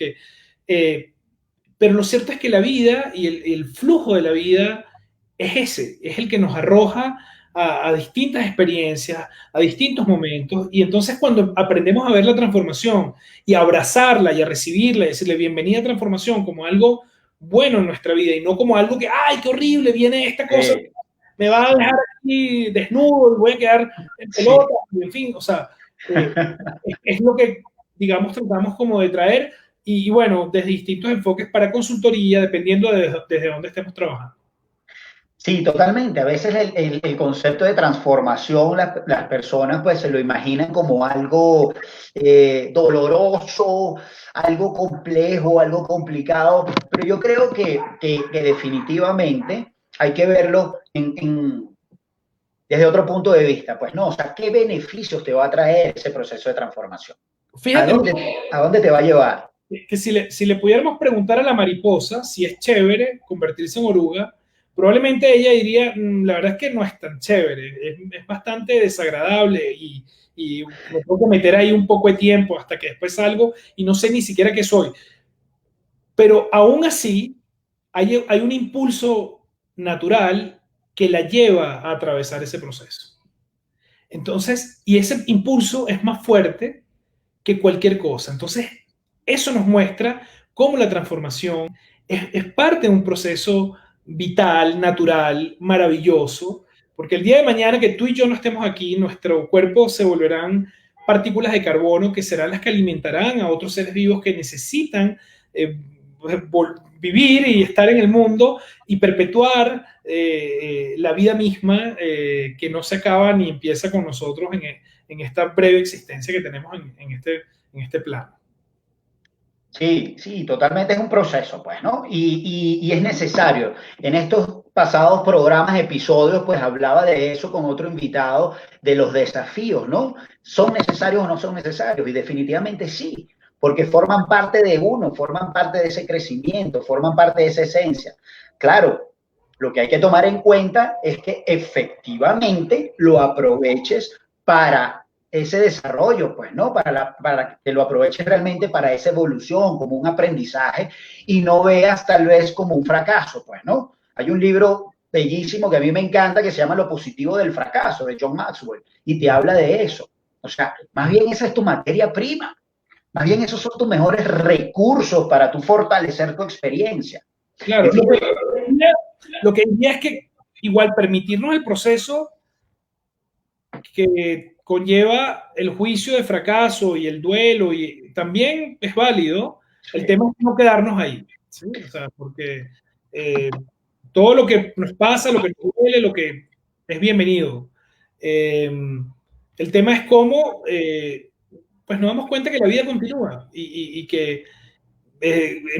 pero lo cierto es que la vida y el flujo de la vida es el que nos arroja a distintas experiencias, a distintos momentos, y entonces cuando aprendemos a ver la transformación y a abrazarla y a recibirla y decirle bienvenida a transformación como algo bueno en nuestra vida y no como algo que, ay, qué horrible, viene esta cosa, me va a dejar aquí desnudo y voy a quedar en pelota, y en fin, o sea, es lo que, digamos, tratamos como de traer y bueno, desde distintos enfoques para consultoría, dependiendo desde dónde estemos trabajando. Sí, totalmente. A veces el concepto de transformación, las personas pues se lo imaginan como algo doloroso, algo complejo, algo complicado, pero yo creo que definitivamente hay que verlo desde otro punto de vista. Pues no, o sea, ¿qué beneficios te va a traer ese proceso de transformación? Fíjate, ¿A dónde te va a llevar? que si le pudiéramos preguntar a la mariposa si es chévere convertirse en oruga, probablemente ella diría, la verdad es que no es tan chévere, es bastante desagradable y me tengo que meter ahí un poco de tiempo hasta que después salgo y no sé ni siquiera qué soy. Pero aún así, hay un impulso natural que la lleva a atravesar ese proceso. Entonces, y ese impulso es más fuerte que cualquier cosa. Entonces, eso nos muestra cómo la transformación es parte de un proceso vital, natural, maravilloso, porque el día de mañana que tú y yo no estemos aquí, nuestro cuerpo se volverán partículas de carbono que serán las que alimentarán a otros seres vivos que necesitan vivir y estar en el mundo y perpetuar la vida misma que no se acaba ni empieza con nosotros en esta breve existencia que tenemos en este plano. Sí, sí, totalmente es un proceso, pues, ¿no? Y es necesario. En estos pasados programas, episodios, pues hablaba de eso con otro invitado, de los desafíos, ¿no? ¿Son necesarios o no son necesarios? Y definitivamente sí, porque forman parte de uno, forman parte de ese crecimiento, forman parte de esa esencia. Claro, lo que hay que tomar en cuenta es que efectivamente lo aproveches para ese desarrollo, pues, ¿no? Para que lo aproveches realmente para esa evolución, como un aprendizaje, y no veas tal vez como un fracaso, pues, ¿no? Hay un libro bellísimo que a mí me encanta que se llama Lo positivo del fracaso, de John Maxwell, y te habla de eso. O sea, más bien esa es tu materia prima, más bien esos son tus mejores recursos para tu fortalecer tu experiencia. Claro, lo que diría es que igual permitirnos el proceso que conlleva el juicio de fracaso y el duelo y también es válido. El tema es no quedarnos ahí, ¿sí? O sea, porque todo lo que nos pasa, lo que nos duele, lo que es bienvenido. El tema es cómo pues nos damos cuenta que la vida continúa y que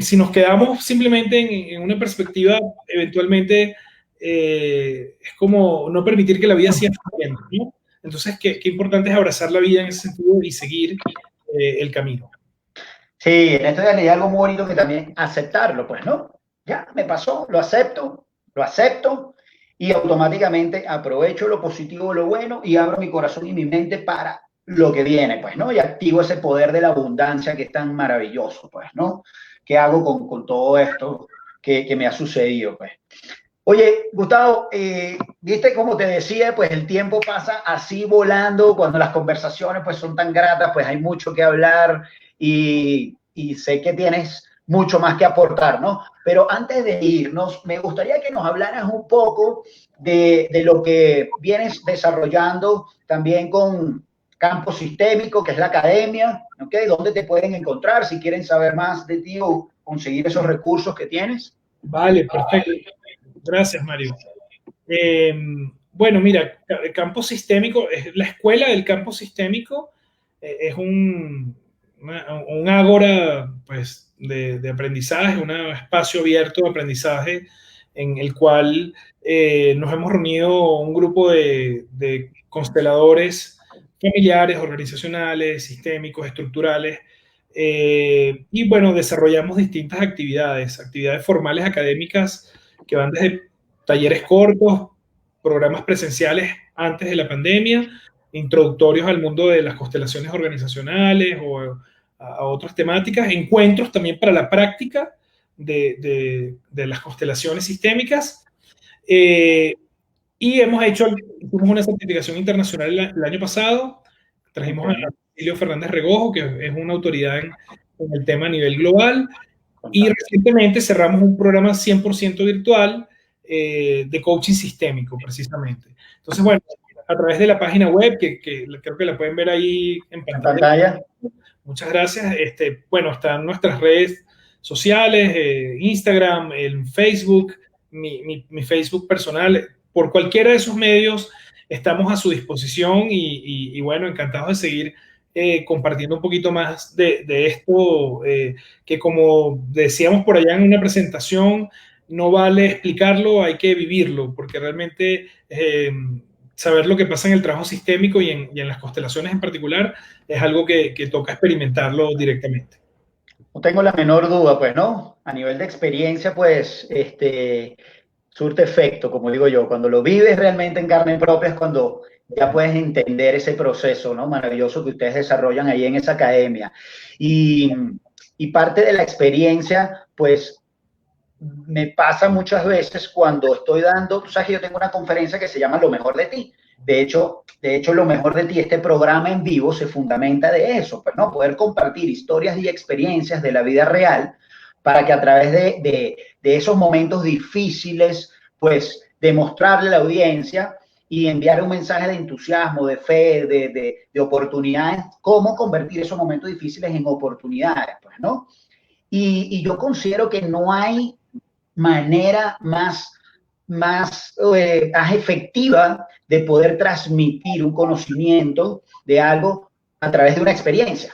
si nos quedamos simplemente en una perspectiva, eventualmente es como no permitir que la vida siga fluyendo, ¿no? Entonces, qué importante es abrazar la vida en ese sentido y seguir el camino. Sí, en esto ya leí algo muy bonito que también aceptarlo, pues, ¿no? Ya, me pasó, lo acepto y automáticamente aprovecho lo positivo, lo bueno y abro mi corazón y mi mente para lo que viene, pues, ¿no? Y activo ese poder de la abundancia que es tan maravilloso, pues, ¿no? ¿Qué hago con todo esto que me ha sucedido, pues? Oye, Gustavo, viste como te decía, pues el tiempo pasa así volando cuando las conversaciones pues son tan gratas, pues hay mucho que hablar y sé que tienes mucho más que aportar, ¿no? Pero antes de irnos, me gustaría que nos hablaras un poco de lo que vienes desarrollando también con Campo Sistémico, que es la academia, ¿ok? ¿Dónde te pueden encontrar si quieren saber más de ti o conseguir esos recursos que tienes? Vale, perfecto. Gracias, Mario. Bueno, mira, campo sistémico, la escuela del campo sistémico es un ágora pues, de aprendizaje, un espacio abierto de aprendizaje en el cual nos hemos reunido un grupo de consteladores familiares, organizacionales, sistémicos, estructurales, y bueno, desarrollamos distintas actividades formales académicas que van desde talleres cortos, programas presenciales antes de la pandemia, introductorios al mundo de las constelaciones organizacionales o a otras temáticas, encuentros también para la práctica de las constelaciones sistémicas. Y hicimos una certificación internacional el año pasado. Trajimos a Cecilio Fernández Regojo, que es una autoridad en el tema a nivel global. Y recientemente cerramos un programa 100% virtual de coaching sistémico, precisamente. Entonces, bueno, a través de la página web, que creo que la pueden ver ahí en pantalla. Muchas gracias. Bueno, están nuestras redes sociales, Instagram, el Facebook, mi Facebook personal. Por cualquiera de esos medios estamos a su disposición y bueno, encantados de seguir compartiendo un poquito más de esto, que como decíamos por allá en una presentación, no vale explicarlo, hay que vivirlo, porque realmente saber lo que pasa en el trabajo sistémico y en las constelaciones en particular es algo que toca experimentarlo directamente. No tengo la menor duda, pues, ¿no? A nivel de experiencia, pues, surte efecto, como digo yo. Cuando lo vives realmente en carne propia es cuando ya puedes entender ese proceso, ¿no? Maravilloso que ustedes desarrollan ahí en esa academia. Y parte de la experiencia, pues, me pasa muchas veces cuando estoy dando, tú sabes que yo tengo una conferencia que se llama Lo Mejor de Ti. De hecho, Lo Mejor de Ti, este programa en vivo se fundamenta de eso, pues, ¿no? Poder compartir historias y experiencias de la vida real para que a través de esos momentos difíciles, pues, demostrarle a la audiencia y enviar un mensaje de entusiasmo, de fe, de oportunidades, cómo convertir esos momentos difíciles en oportunidades, pues, ¿no? Y yo considero que no hay manera más efectiva de poder transmitir un conocimiento de algo a través de una experiencia,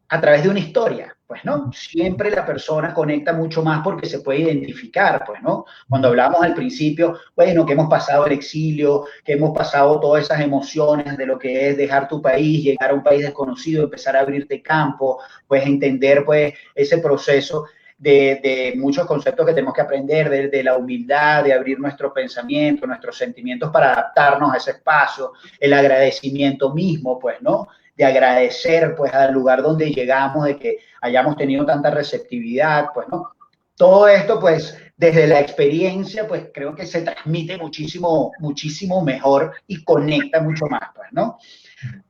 a través de una historia, pues, ¿no? Siempre la persona conecta mucho más porque se puede identificar, pues, ¿no? Cuando hablamos al principio, bueno, que hemos pasado el exilio, que hemos pasado todas esas emociones de lo que es dejar tu país, llegar a un país desconocido, empezar a abrirte campo, pues entender, pues, ese proceso de muchos conceptos que tenemos que aprender, de la humildad, de abrir nuestro pensamiento, nuestros sentimientos para adaptarnos a ese espacio, el agradecimiento mismo, pues, ¿no? De agradecer, pues, al lugar donde llegamos, de que hayamos tenido tanta receptividad, pues, ¿no? Todo esto, pues, desde la experiencia, pues, creo que se transmite muchísimo, muchísimo mejor y conecta mucho más, pues, ¿no?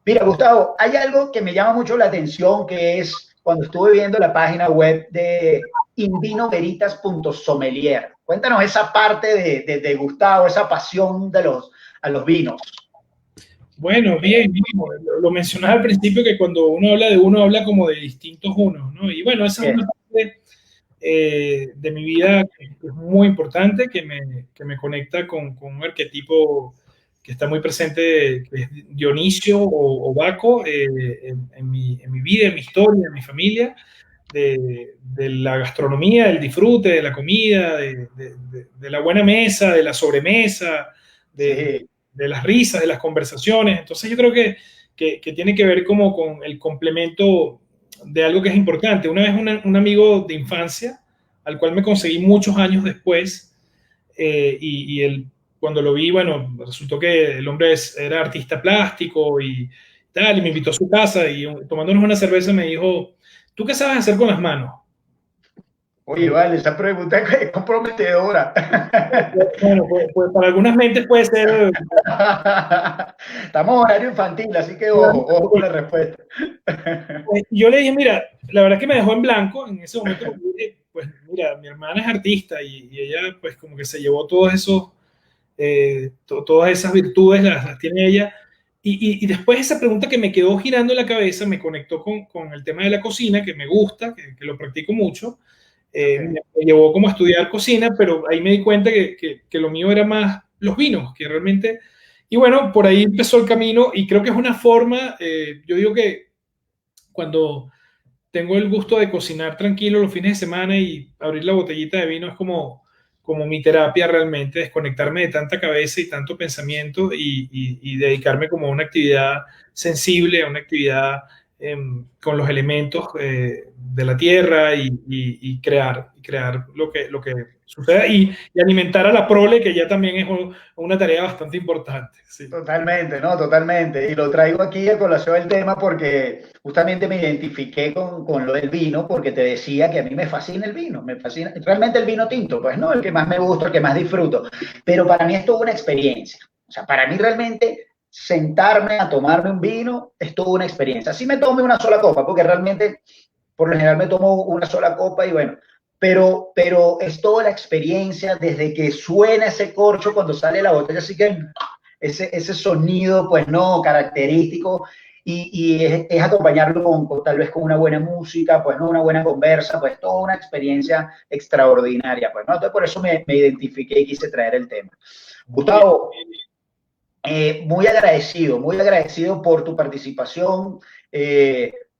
Mira, Gustavo, hay algo que me llama mucho la atención, que es cuando estuve viendo la página web de invinoveritas.sommelier. Cuéntanos esa parte de Gustavo, esa pasión a los vinos. Bueno, bien, lo mencionaba al principio que cuando uno habla de uno, habla como de distintos unos, ¿no? Y bueno, esa es una parte de mi vida que es muy importante, que me conecta con un arquetipo que está muy presente, que es Dionisio o Baco, en mi vida, en mi historia, en mi familia, de la gastronomía, del disfrute, de la comida, de la buena mesa, de la sobremesa, de las risas, de las conversaciones. Entonces yo creo que tiene que ver como con el complemento de algo que es importante. Una vez un amigo de infancia, al cual me conseguí muchos años después, y él, cuando lo vi, bueno, resultó que el hombre era artista plástico y tal, y me invitó a su casa y tomándonos una cerveza me dijo, ¿tú qué sabes hacer con las manos? Oye, vale, esa pregunta es comprometedora. Bueno, pues para algunas mentes puede ser... Estamos en horario infantil, así que ojo con la respuesta. Pues yo le dije, mira, la verdad que me dejó en blanco en ese momento, porque dije, pues mira, mi hermana es artista y ella pues como que se llevó todos esos, todas esas virtudes, las tiene ella. Y después esa pregunta que me quedó girando en la cabeza me conectó con el tema de la cocina, que me gusta, que lo practico mucho. Me llevó como a estudiar cocina, pero ahí me di cuenta que lo mío era más los vinos, que realmente... Y bueno, por ahí empezó el camino y creo que es una forma, yo digo que cuando tengo el gusto de cocinar tranquilo los fines de semana y abrir la botellita de vino es como como mi terapia realmente, desconectarme de tanta cabeza y tanto pensamiento y dedicarme como a una actividad sensible, a una actividad con los elementos de la tierra y crear lo que suceda y alimentar a la prole, que ya también es una tarea bastante importante. Sí. Totalmente, ¿no? Totalmente. Y lo traigo aquí a colación el tema porque justamente me identifiqué con lo del vino, porque te decía que a mí me fascina el vino, me fascina realmente el vino tinto, pues no, el que más me gusta, el que más disfruto. Pero para mí es toda una experiencia. O sea, para mí realmente sentarme a tomarme un vino es toda una experiencia. Así me tome una sola copa, porque realmente por lo general me tomo una sola copa y bueno, pero es toda la experiencia desde que suena ese corcho cuando sale la botella, así que ese sonido, pues no, característico, y es acompañarlo tal vez con una buena música, pues no, una buena conversa, pues toda una experiencia extraordinaria, pues no, entonces por eso me identifiqué y quise traer el tema. Gustavo, muy agradecido por tu participación,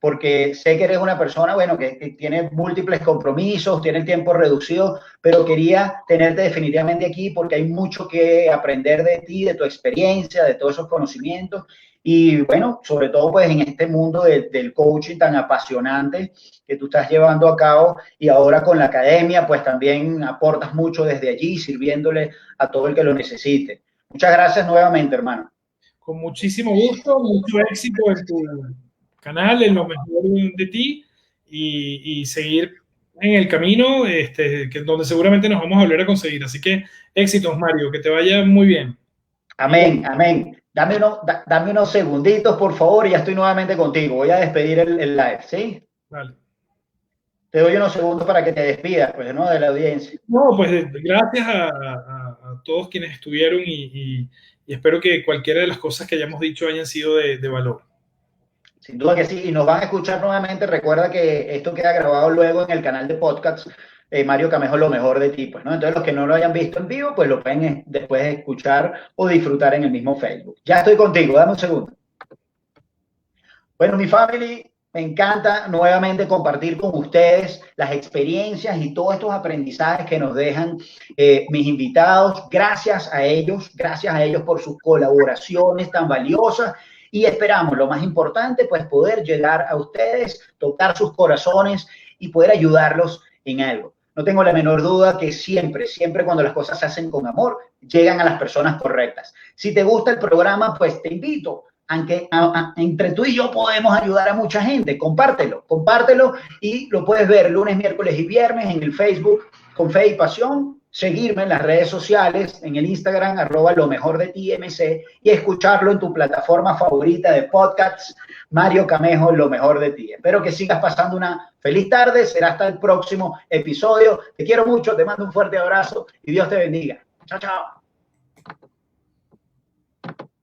porque sé que eres una persona, bueno, que tiene múltiples compromisos, tiene el tiempo reducido, pero quería tenerte definitivamente aquí porque hay mucho que aprender de ti, de tu experiencia, de todos esos conocimientos y bueno, sobre todo pues en este mundo del coaching tan apasionante que tú estás llevando a cabo y ahora con la academia pues también aportas mucho desde allí, sirviéndole a todo el que lo necesite. Muchas gracias nuevamente, hermano. Con muchísimo gusto, mucho éxito en tu canal, en lo mejor de ti y seguir en el camino donde seguramente nos vamos a volver a conseguir. Así que éxitos, Mario, que te vaya muy bien. Amén, amén. Dame unos segunditos, por favor, y ya estoy nuevamente contigo. Voy a despedir el live, ¿sí? Vale. Te doy unos segundos para que te despidas, pues, ¿no? De la audiencia. No, pues gracias a todos quienes estuvieron y espero que cualquiera de las cosas que hayamos dicho hayan sido de valor. Sin duda que sí, y nos van a escuchar nuevamente. Recuerda que esto queda grabado luego en el canal de podcast Mario Camejo, lo mejor de ti, pues, ¿no? Entonces los que no lo hayan visto en vivo, pues lo pueden después escuchar o disfrutar en el mismo Facebook. Ya estoy contigo, dame un segundo. Bueno, mi family, me encanta nuevamente compartir con ustedes las experiencias y todos estos aprendizajes que nos dejan mis invitados. Gracias a ellos por sus colaboraciones tan valiosas y esperamos, lo más importante, pues poder llegar a ustedes, tocar sus corazones y poder ayudarlos en algo. No tengo la menor duda que siempre cuando las cosas se hacen con amor, llegan a las personas correctas. Si te gusta el programa, pues te invito aunque entre tú y yo podemos ayudar a mucha gente, compártelo y lo puedes ver lunes, miércoles y viernes en el Facebook con Fe y Pasión, seguirme en las redes sociales, en el Instagram, @lomejordeti_mc y escucharlo en tu plataforma favorita de podcasts, Mario Camejo, Lo Mejor de Ti. Espero que sigas pasando una feliz tarde, será hasta el próximo episodio. Te quiero mucho, te mando un fuerte abrazo y Dios te bendiga. Chao, chao.